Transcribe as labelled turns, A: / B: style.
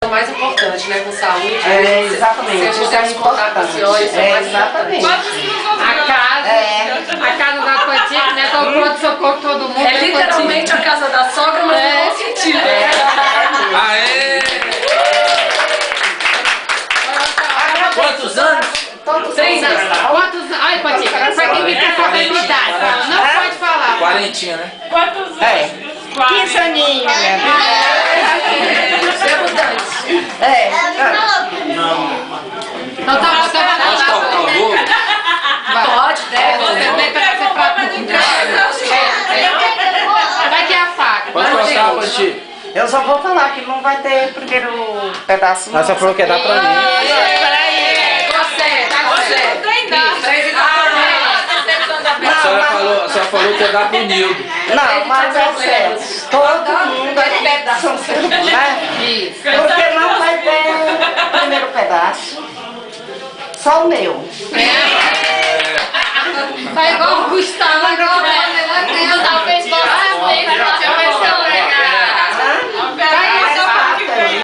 A: mais importante, né? Com saúde.
B: Exatamente.
A: Se
B: Isso é importante. Exatamente.
C: A casa da Cotinha, né? Tá o pronto-socorro todo mundo.
A: É literalmente a casa da sogra, mas no bom sentido.
D: Aê! Quantos anos?
B: Todos
A: 6 anos.
C: Quantos... Ai, Cotinha, pra quem me tem contabilidade, não pode falar.
D: Quarentinha, né?
E: Quantos anos?
B: 15 aninhos.
C: Então tá bom, então vai
D: Posso
C: lá.
D: cortar o bolo?
A: Pode, deve.
C: Vai ter a faca.
D: Pode cortar, Pati.
B: Eu só vou falar que não vai ter primeiro pedaço.
F: Mas só falou que ia dar pra mim.
D: A senhora falou que ia dar pro Nildo.
B: Não, mas é sério. Todo mundo vai ter pedaço, né?
C: Isso.
B: Porque não vai ter primeiro pedaço. Só o meu.
C: Tá igual